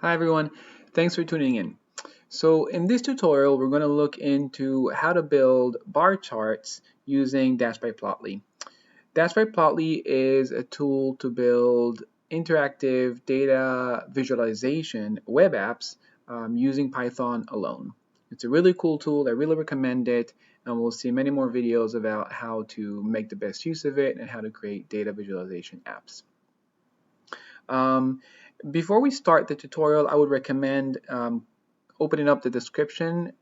Hi everyone, thanks for tuning in. So in this tutorial, we're going to look into how to build bar charts using Dash by Plotly. Dash by Plotly is a tool to build interactive data visualization web apps using Python alone. It's a really cool tool. I really recommend it, and we'll see many more videos about how to make the best use of it and how to create data visualization apps. Um, Before we start the tutorial, I would recommend opening up the description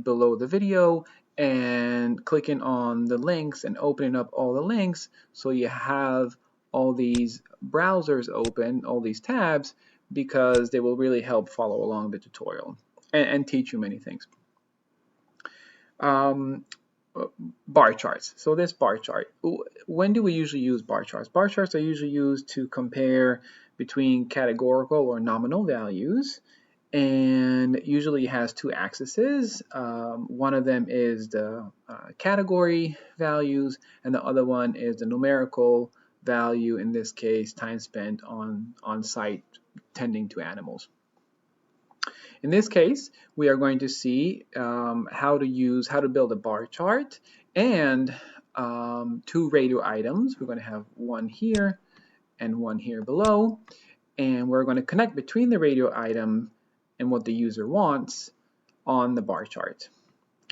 below the video and clicking on the links and opening up all the links so you have all these browsers open, all these tabs, because they will really help follow along the tutorial and teach you many things. Um, Bar charts. So this bar chart, when do we usually use bar charts? Bar charts are usually used to compare between categorical or nominal values, and usually has two axes. One of them is the category values, and the other one is the numerical value, in this case time spent on site tending to animals. In this case, we are going to see how to build a bar chart and two radio items. We're going to have one here and one here below, and we're going to connect between the radio item and what the user wants on the bar chart.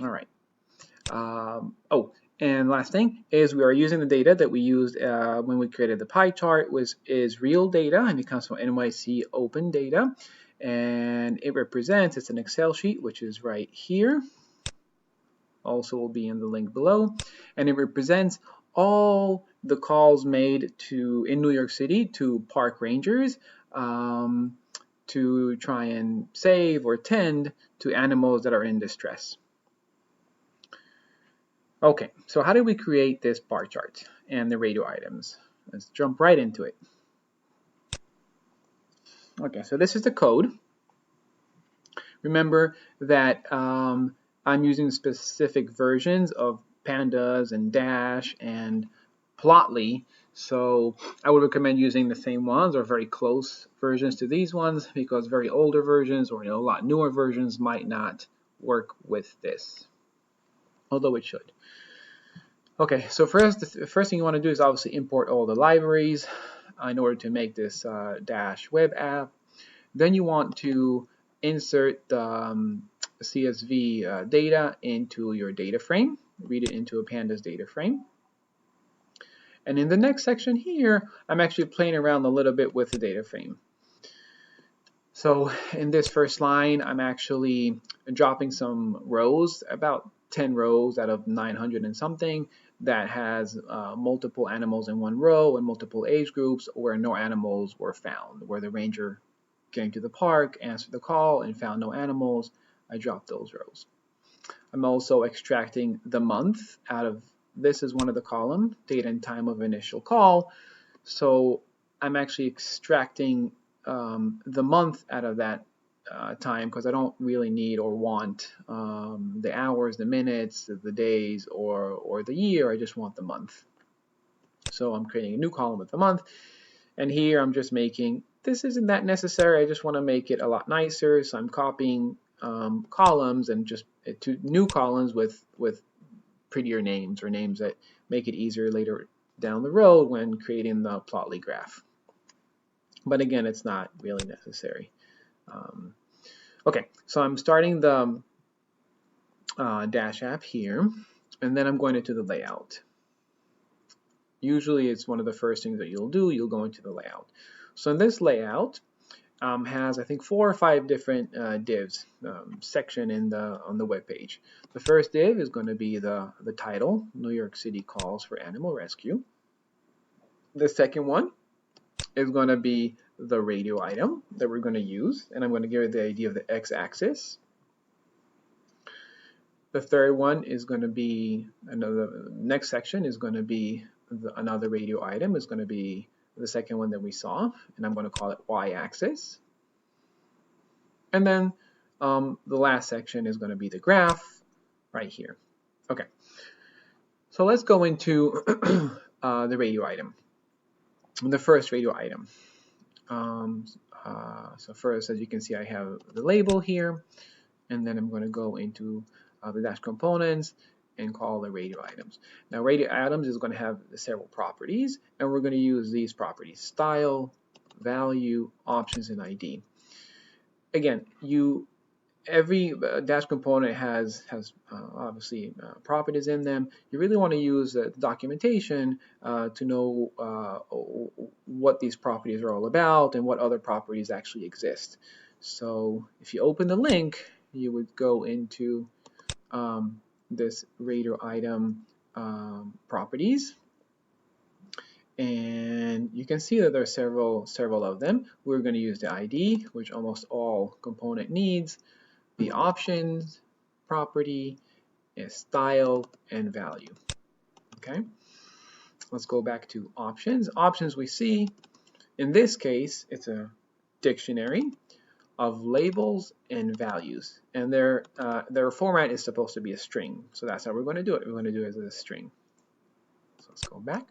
All right. And last thing is we are using the data that we used when we created the pie chart, which is real data, and it comes from NYC Open Data. And it represents, it's an Excel sheet, which is right here. Also will be in the link below. And it represents all the calls made in New York City to park rangers to try and save or tend to animals that are in distress. Okay, so how did we create this bar chart and the radio items? Let's jump right into it. Okay, so this is the code. Remember that I'm using specific versions of Pandas and Dash and Plotly, so I would recommend using the same ones or very close versions to these ones, because very older versions or a lot newer versions might not work with this, although it should. Okay, so the first thing you want to do is obviously import all the libraries in order to make this Dash web app. Then you want to insert the CSV data into your data frame, read it into a Pandas data frame. And in the next section here, I'm actually playing around a little bit with the data frame. So in this first line, I'm actually dropping some rows, about 10 rows out of 900 and something, that has multiple animals in one row and multiple age groups where no animals were found, where the ranger came to the park, answered the call, and found no animals. I dropped those rows. I'm also extracting the month out of this is one of the columns, date and time of initial call. So I'm actually extracting the month out of that time, because I don't really need or want the hours, the minutes, the days, or the year. I just want the month. So I'm creating a new column with the month. And here I'm just making, this isn't that necessary, I just want to make it a lot nicer, so I'm copying columns and just new columns with prettier names, or names that make it easier later down the road when creating the Plotly graph. But again, it's not really necessary. Okay, so I'm starting the Dash app here, and then I'm going into the layout. Usually it's one of the first things that you'll do. You'll go into the layout. So in this layout has, I think, 4 or 5 different divs section on the web page. The first div is going to be the title, New York City Calls for Animal Rescue. The second one is going to be the radio item that we're going to use, and I'm going to give it the idea of the x-axis. The third one is going to be next section is going to be another radio item, is going to be the second one that we saw, and I'm going to call it y-axis. And then the last section is going to be the graph right here. Okay, so let's go into the radio item. The first radio item. So first, as you can see, I have the label here, and then I'm going to go into the dash components and call the radio items. Now, radio items is going to have several properties, and we're going to use these properties: style, value, options, and ID. Again, every dash component has obviously properties in them. You really want to use the documentation to know what these properties are all about and what other properties actually exist. So if you open the link, you would go into this radio item properties, and you can see that there are several of them. We're going to use the ID, which almost all component needs, the options property, is style, and value. Okay, let's go back to options. Options, we see in this case it's a dictionary of labels and values, and their format is supposed to be a string. So that's how we're going to do it. We're going to do it as a string. So let's go back.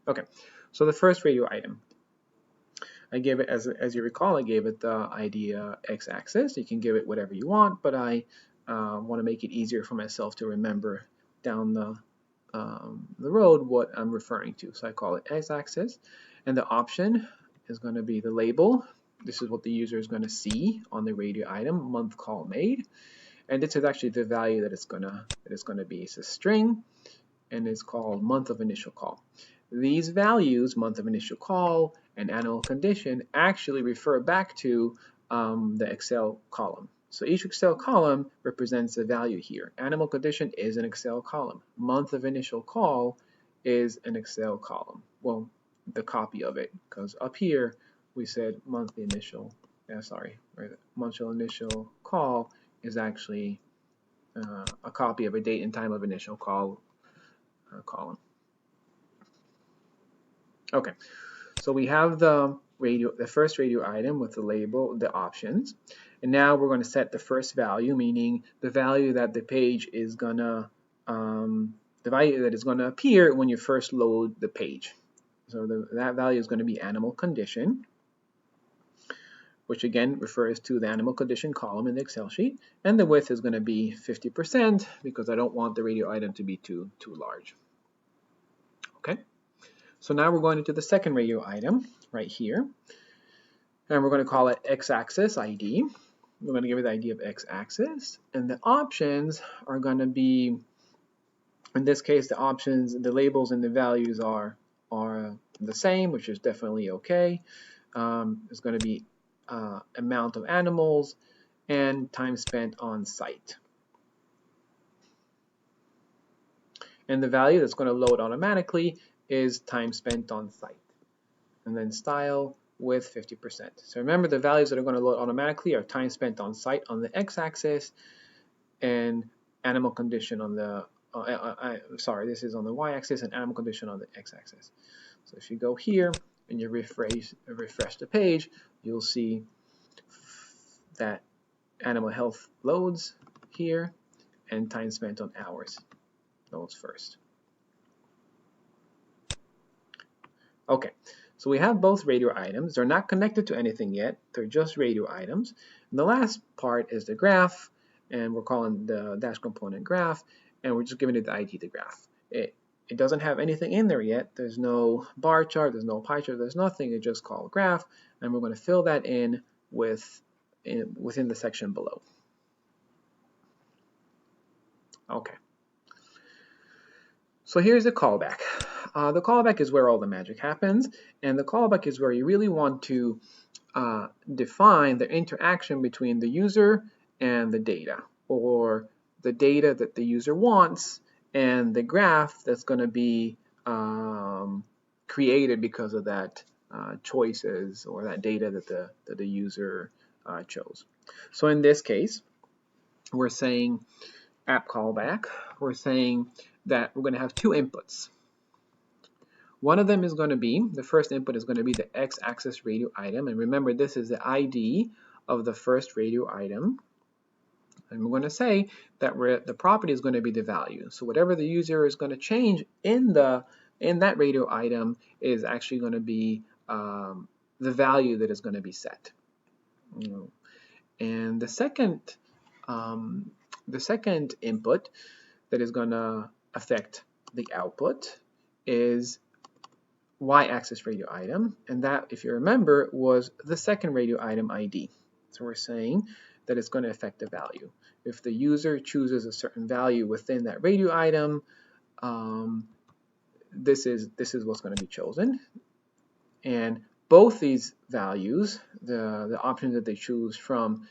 Okay, so the first radio item, I gave it, as you recall, I gave it the ID x-axis. You can give it whatever you want, but I want to make it easier for myself to remember down the road what I'm referring to. So I call it x-axis, and the option is going to be the label. This is what the user is going to see on the radio item, month call made, and this is actually the value that it's going to be. It's a string, and it's called month of initial call. These values, month of initial call and animal condition, actually refer back to the Excel column. So each Excel column represents a value here. Animal condition is an Excel column. Month of initial call is an Excel column. Well, the copy of it, because up here we said month initial call is actually a copy of a date and time of initial call column. Okay, so we have the first radio item with the label, the options, and now we're going to set the first value, meaning the value that the page is gonna, the value that is going to appear when you first load the page. So that value is going to be animal condition, which again refers to the animal condition column in the Excel sheet, and the width is going to be 50% because I don't want the radio item to be too large. Okay. So now we're going into the second radio item right here, and we're going to call it x-axis ID. We're going to give it the ID of x-axis, and the options are going to be, in this case, the options, the labels and the values are the same, which is definitely okay. It's going to be amount of animals and time spent on site. And the value that's going to load automatically is time spent on site. And then style with 50%. So remember, the values that are going to load automatically are time spent on site on the x-axis and animal condition on the, this is on the y-axis and animal condition on the x-axis. So if you go here and you refresh the page, you'll see that animal health loads here and time spent on hours loads first. Okay, so we have both radio items. They're not connected to anything yet. They're just radio items. And the last part is the graph, and we're calling the dash component graph, and we're just giving it the ID of the graph. It doesn't have anything in there yet. There's no bar chart, there's no pie chart, there's nothing. It's just called graph, and we're going to fill that in within the section below. Okay. So here's the callback. The callback is where all the magic happens, and the callback is where you really want to define the interaction between the user and the data, or the data that the user wants and the graph that's going to be created because of that choices or that data that the user chose. So in this case, we're saying app callback, we're saying that we're going to have two inputs. One of them is going to be, the first input is going to be the x-axis radio item, and remember this is the ID of the first radio item, and we're going to say that the property is going to be the value. So whatever the user is going to change in that radio item is actually going to be the value that is going to be set. You know. And the second input that is going to affect the output is y-axis radio item, and that, if you remember, was the second radio item ID. So we're saying that it's going to affect the value. If the user chooses a certain value within that radio item, this is what's going to be chosen. And both these values, the options that they choose from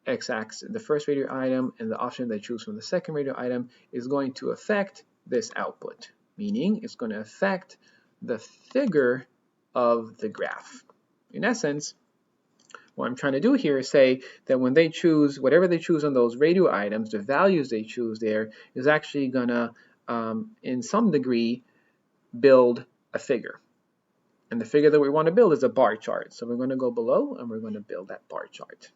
x-axis, the first radio item, and the option they choose from the second radio item, is going to affect this output, meaning it's going to affect the figure of the graph. In essence, what I'm trying to do here is say that when they choose, whatever they choose on those radio items, the values they choose there is actually going to, in some degree, build a figure. And the figure that we want to build is a bar chart. So we're going to go below and we're going to build that bar chart.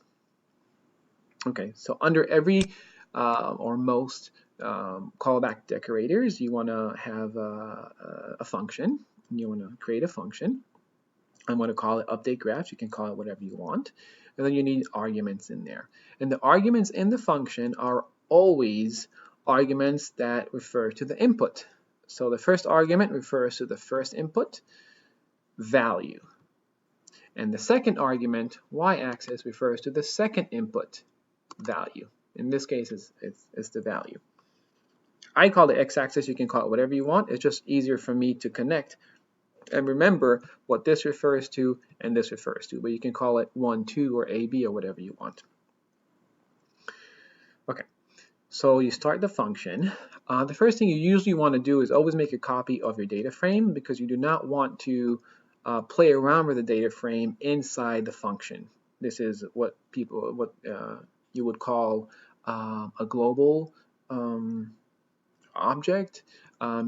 Okay, so under every or most callback decorators, you want to have a function. You want to create a function. I'm going to call it update graph. You can call it whatever you want. And then you need arguments in there. And the arguments in the function are always arguments that refer to the input. So the first argument refers to the first input value. And the second argument, y-axis, refers to the second input value. In this case, it's the value. I call it x-axis. You can call it whatever you want. It's just easier for me to connect and remember what this refers to and this refers to. But you can call it 1, 2, or AB, or whatever you want. Okay, so you start the function. The first thing you usually want to do is always make a copy of your data frame, because you do not want to play around with the data frame inside the function. This is what you would call a global object,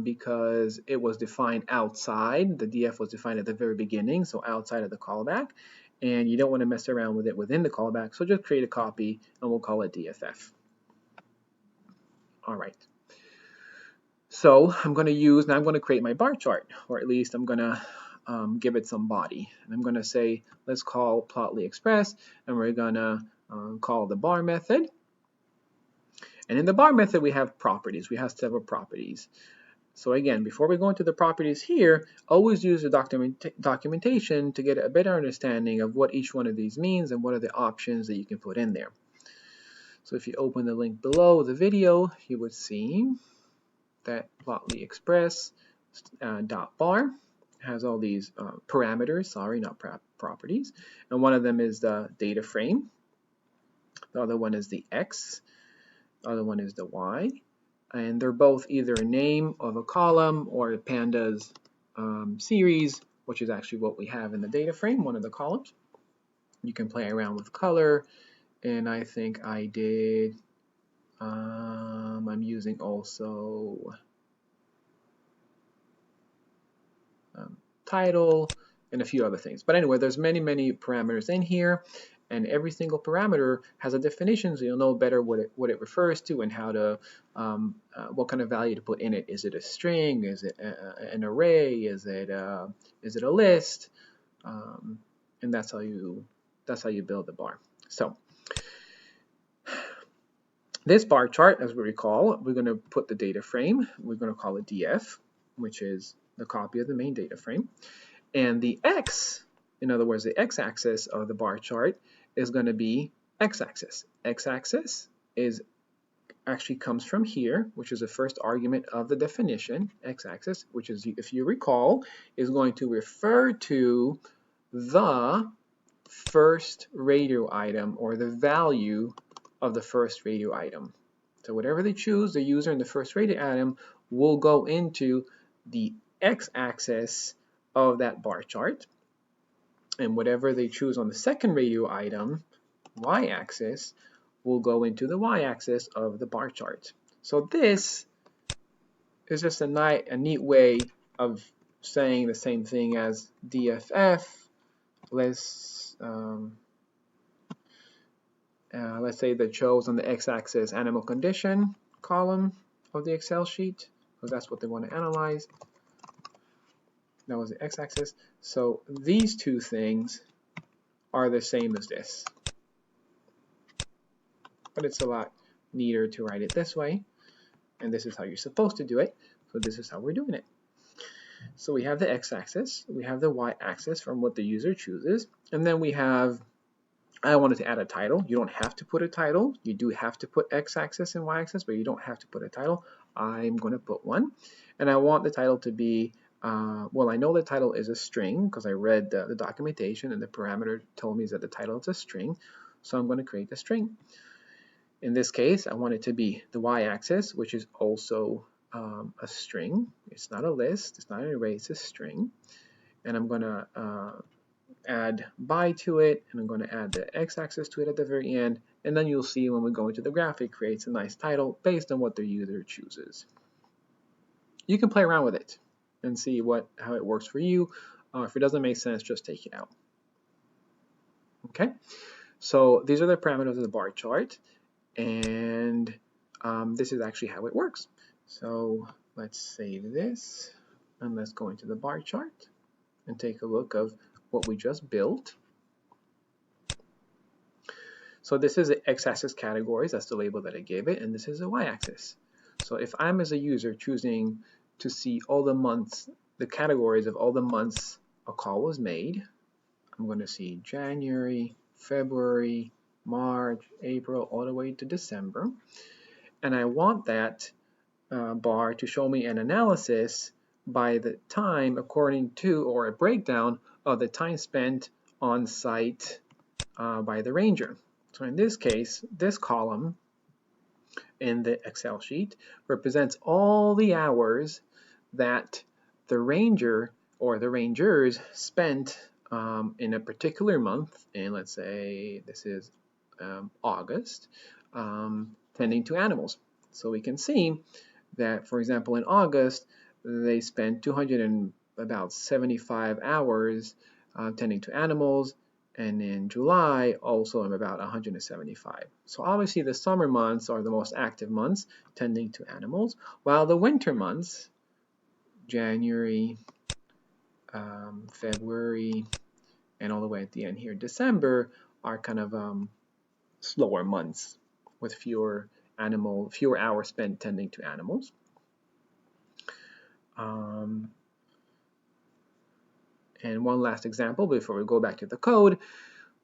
because it was defined outside. The DF was defined at the very beginning, so outside of the callback, and you don't want to mess around with it within the callback, so just create a copy and we'll call it DFF. All right. So I'm going to create my bar chart, or at least I'm going to give it some body. And I'm going to say, let's call Plotly Express, and we're going to call the bar method. And in the bar method, we have properties. We have several properties. So again, before we go into the properties here, always use the documentation to get a better understanding of what each one of these means and what are the options that you can put in there. So if you open the link below the video, you would see that Plotly Express .bar has all these parameters, sorry, not properties. And one of them is the data frame. The other one is the X. The other one is the Y. And they're both either a name of a column or a pandas series, which is actually what we have in the data frame, one of the columns. You can play around with color, and I think I did, I'm using also title and a few other things. But anyway, there's many parameters in here, and every single parameter has a definition, so you'll know better what it refers to and how to what kind of value to put in it. Is it a string? Is it an array? Is it a list? And that's how you build the bar. So this bar chart, as we recall, we're going to put the data frame. We're going to call it DF, which is the copy of the main data frame. And the X, in other words, the x-axis of the bar chart, is going to be x-axis. X-axis is actually comes from here, which is the first argument of the definition. X-axis, which is, if you recall, is going to refer to the first radio item, or the value of the first radio item. So whatever they choose, the user in the first radio item will go into the x-axis of that bar chart, and whatever they choose on the second radio item, y-axis, will go into the y-axis of the bar chart. So this is just a neat way of saying the same thing as DFF. Let's say they chose on the x-axis animal condition column of the Excel sheet, because that's what they want to analyze. That was the x-axis. So these two things are the same as this. but it's a lot neater to write it this way. And this is how you're supposed to do it. So this is how we're doing it. So we have the x-axis, we have the y-axis from what the user chooses, and then we have, I wanted to add a title. You don't have to put a title. You do have to put x-axis and y-axis, but you don't have to put a title. I'm going to put one. And I want the title to be, well, I know the title is a string because I read the documentation and the parameter told me that the title is a string. So I'm going to create a string. In this case, I want it to be the y-axis, which is also a string. It's not a list. It's not an array. It's a string. And I'm going to add by to it, and I'm going to add the x-axis to it at the very end, and then you'll see when we go into the graph, it creates a nice title based on what the user chooses. You can play around with it and see how it works for you. If it doesn't make sense, just take it out. Okay, so these are the parameters of the bar chart, and this is actually how it works. So let's save this, and let's go into the bar chart and take a look of what we just built. So this is the x-axis categories, that's the label that I gave it, and this is the y-axis. So if I'm as a user choosing to see all the months, the categories of all the months a call was made, I'm going to see January, February, March, April, all the way to December. And I want that bar to show me an analysis by the time according to, or a breakdown of the time spent on site by the ranger. So in this case, this column in the Excel sheet represents all the hours that the ranger or the rangers spent in a particular month, and let's say this is August, tending to animals. So we can see that, for example, in August, they spent 275 hours tending to animals, and in July, also about 175. So obviously the summer months are the most active months tending to animals, while the winter months, January, February, and all the way at the end here, December, are kind of slower months with fewer hours spent tending to animals. And one last example before we go back to the code,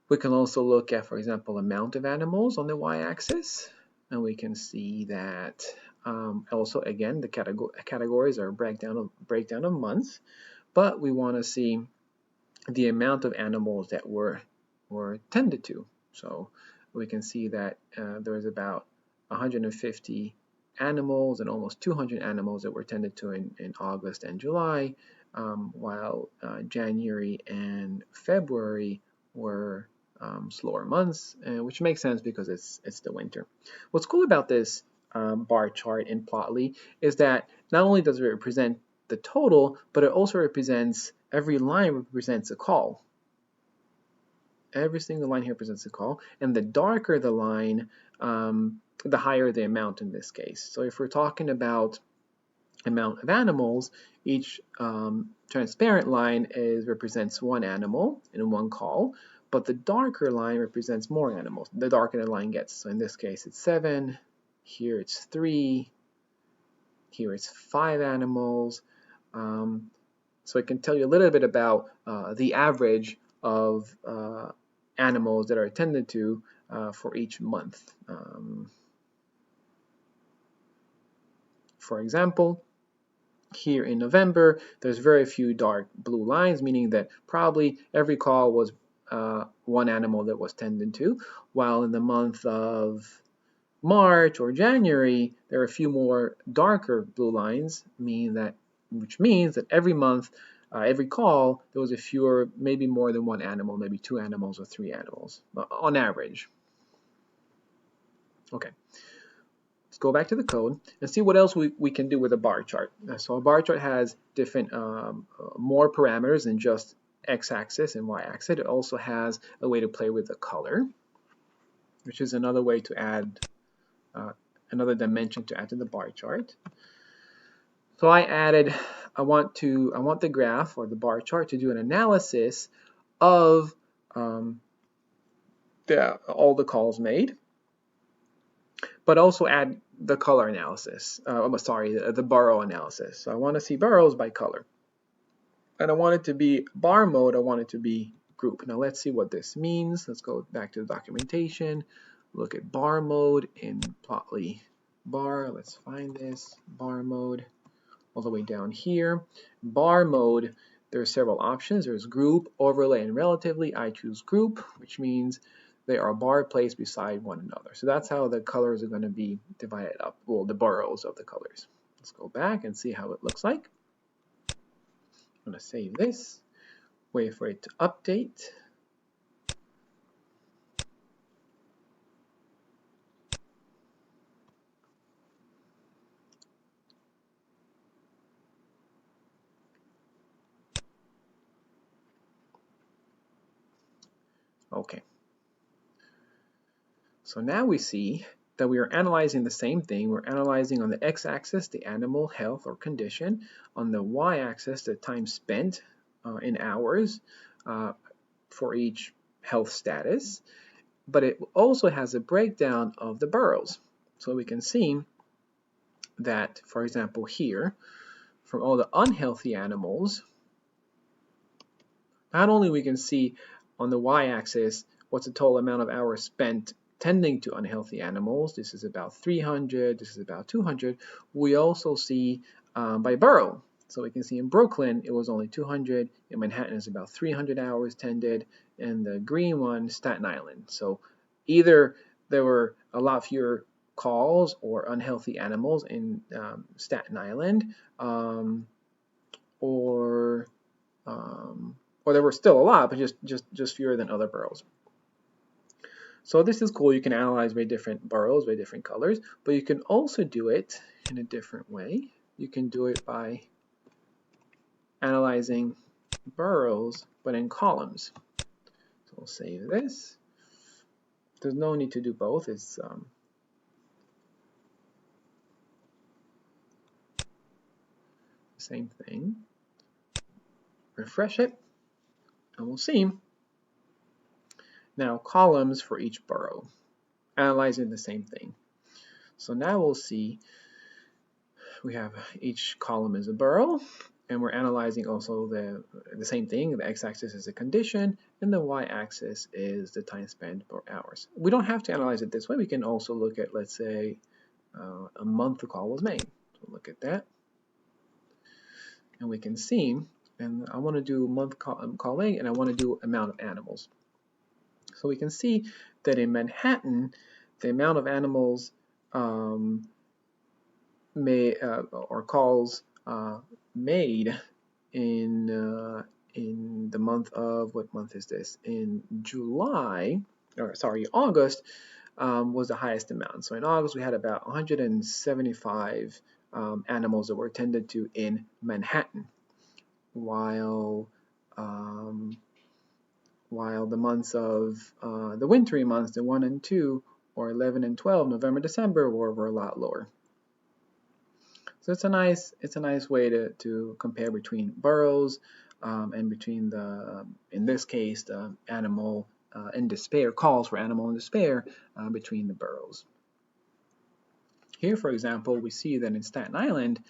we can also look at, for example, amount of animals on the y-axis, and we can see that also, again, the categories are a breakdown of months, but we want to see the amount of animals that were tended to. So we can see that there's about 150 animals and almost 200 animals that were tended to in August and July, while January and February were slower months, which makes sense because it's the winter. What's cool about this bar chart in Plotly is that not only does it represent the total, but it also represents, every line represents a call. Every single line here represents a call, and the darker the line, the higher the amount in this case. So if we're talking about amount of animals, each transparent line represents one animal in one call, but the darker line represents more animals. The darker the line gets. So in this case, it's 7. Here it's 3. Here it's 5 animals. So it can tell you a little bit about the average of animals that are attended to for each month. For example, here in November, there's very few dark blue lines, meaning that probably every call was one animal that was tended to, while in the month of March or January, there are a few more darker blue lines, which means that every month, every call, there was a fewer, maybe more than one animal, maybe 2 animals or 3 animals, on average. Okay. Let's go back to the code and see what else we can do with a bar chart. So a bar chart has different, more parameters than just x-axis and y-axis. It also has a way to play with the color, which is another way to add, another dimension to add to the bar chart. So I want the graph or the bar chart to do an analysis of all the calls made. but also add the color analysis. The borough analysis. So I want to see boroughs by color. And I want it to be bar mode, I want it to be group. Now let's see what this means. Let's go back to the documentation, look at bar mode in Plotly bar. Let's find this, bar mode, all the way down here. Bar mode, there are several options. There's group, overlay, and relatively. I choose group, which means they are bar placed beside one another. So that's how the colors are going to be divided up, well, the boroughs of the colors. Let's go back and see how it looks like. I'm going to save this, wait for it to update. Okay. So now we see that we are analyzing the same thing. We're analyzing on the x-axis the animal health or condition, on the y-axis the time spent in hours for each health status, but it also has a breakdown of the boroughs. So we can see that, for example, here, from all the unhealthy animals, not only we can see on the y-axis what's the total amount of hours spent tending to unhealthy animals. This is about 300, this is about 200. We also see by borough. So we can see in Brooklyn it was only 200, in Manhattan is about 300 hours tended, and the green one, Staten Island. So either there were a lot fewer calls or unhealthy animals in Staten Island, or there were still a lot, but just fewer than other boroughs. So this is cool. You can analyze by different boroughs, by different colors, but you can also do it in a different way. You can do it by analyzing boroughs, but in columns. So we'll save this. There's no need to do both. It's the same thing. Refresh it, and we'll see. Now columns for each borough, analyzing the same thing. So now we'll see we have each column is a borough, and we're analyzing also the same thing. The x-axis is a condition, and the y-axis is the time spent per hours. We don't have to analyze it this way. We can also look at, let's say, a month the call was made. So look at that, and we can see, and I want to do month calling, and I want to do amount of animals. So we can see that in Manhattan, the amount of animals or calls made in the month of, what month is this? In August was the highest amount. So in August we had about 175 animals that were tended to in Manhattan, while the months of the wintry months, the 1 and 2, or 11 and 12, November, December, were a lot lower. So it's a nice way to compare between boroughs and between the in this case the animal in despair, calls for animal in despair between the boroughs. Here, for example, we see that in Staten Island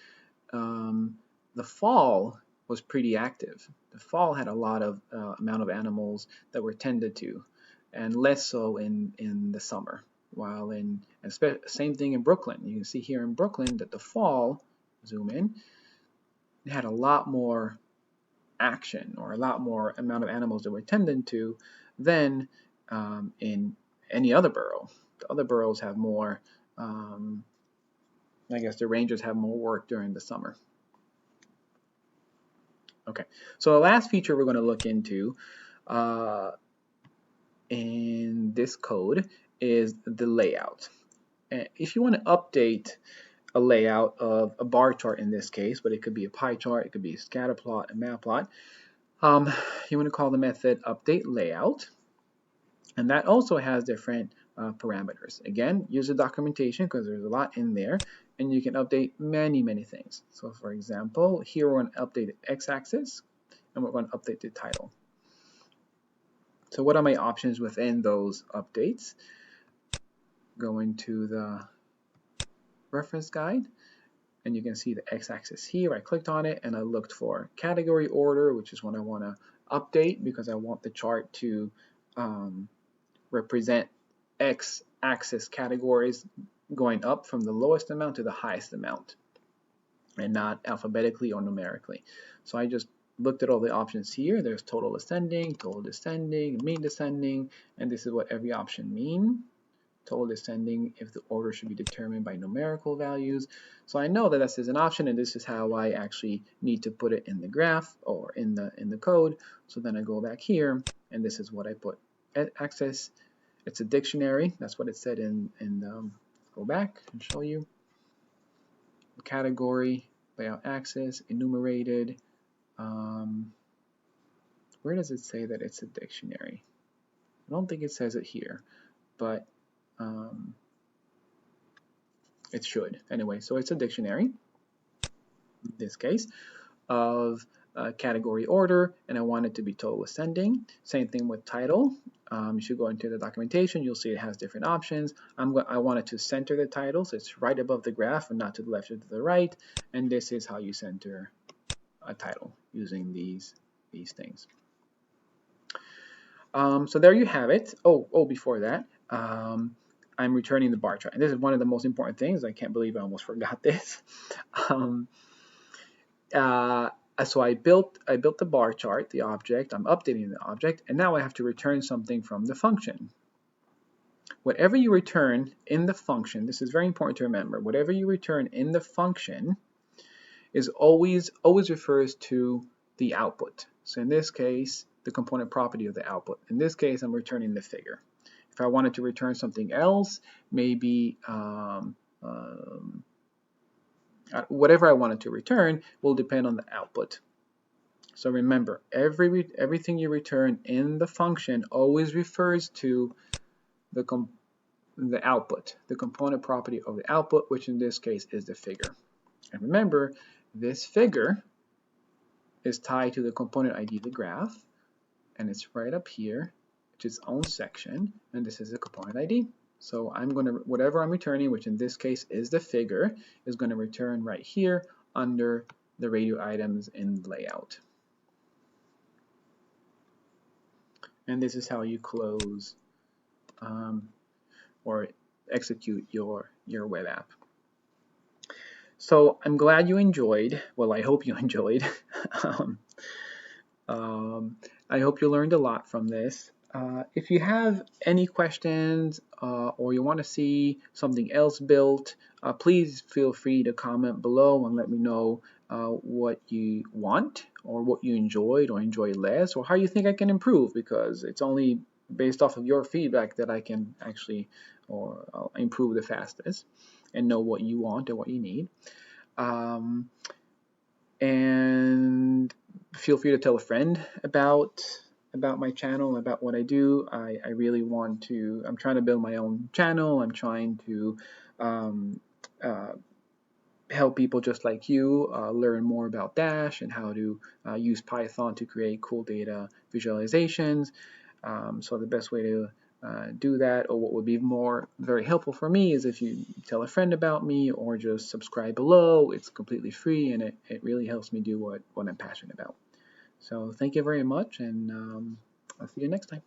the fall was pretty active. The fall had a lot of amount of animals that were tended to, and less so in the summer. While same thing in Brooklyn. You can see here in Brooklyn that the fall, zoom in, it had a lot more action, or a lot more amount of animals that were tended to than in any other borough. The other boroughs have more, I guess the rangers have more work during the summer. Okay, so the last feature we're going to look into in this code is the layout. If you want to update a layout of a bar chart in this case, but it could be a pie chart, it could be a scatter plot, a map plot, you want to call the method update layout, and that also has different parameters. Again, use the documentation because there's a lot in there, and you can update many things. So for example, here we're going to update the x-axis, and we're going to update the title. So what are my options within those updates? Going to the reference guide, and you can see the x-axis here. I clicked on it and I looked for category order, which is what I want to update because I want the chart to represent x-axis categories going up from the lowest amount to the highest amount and not alphabetically or numerically. So I just looked at all the options here. There's total ascending, total descending, mean descending, and this is what every option means. Total descending if the order should be determined by numerical values. So I know that this is an option, and this is how I actually need to put it in the graph or in the code. So then I go back here, and this is what I put. Access, it's a dictionary. That's what it said in go back and show you. Category, layout access, enumerated. Where does it say that it's a dictionary? I don't think it says it here, but it should. Anyway, so it's a dictionary, in this case, of category order, and I want it to be total ascending. Same thing with title. You should go into the documentation. You'll see it has different options. I want it to center the title, so it's right above the graph and not to the left or to the right. And this is how you center a title using these things. So there you have it. Oh, before that, I'm returning the bar chart. And this is one of the most important things. I can't believe I almost forgot this. So I built the bar chart, the object. I'm updating the object, and now I have to return something from the function. Whatever you return in the function, this is very important to remember. Whatever you return in the function is always refers to the output. So in this case, the component property of the output. In this case, I'm returning the figure. If I wanted to return something else, maybe whatever I wanted to return will depend on the output. So remember, everything you return in the function always refers to the output, the component property of the output, which in this case is the figure. And remember, this figure is tied to the component ID of the graph, and it's right up here, which is its own section, and this is the component ID. So whatever I'm returning, which in this case is the figure, is going to return right here under the radio items in layout. And this is how you close or execute your web app. So I'm glad you enjoyed. Well, I hope you enjoyed. I hope you learned a lot from this. If you have any questions or you want to see something else built, please feel free to comment below and let me know what you want or what you enjoyed or enjoy less or how you think I can improve, because it's only based off of your feedback that I can actually improve the fastest and know what you want and what you need. And feel free to tell a friend about my channel, about what I do. I really want to, I'm trying to build my own channel. I'm trying to help people just like you learn more about Dash and how to use Python to create cool data visualizations. So the best way to do that, or what would be very helpful for me, is if you tell a friend about me or just subscribe below. It's completely free, and it really helps me do what I'm passionate about. So thank you very much, and I'll see you next time.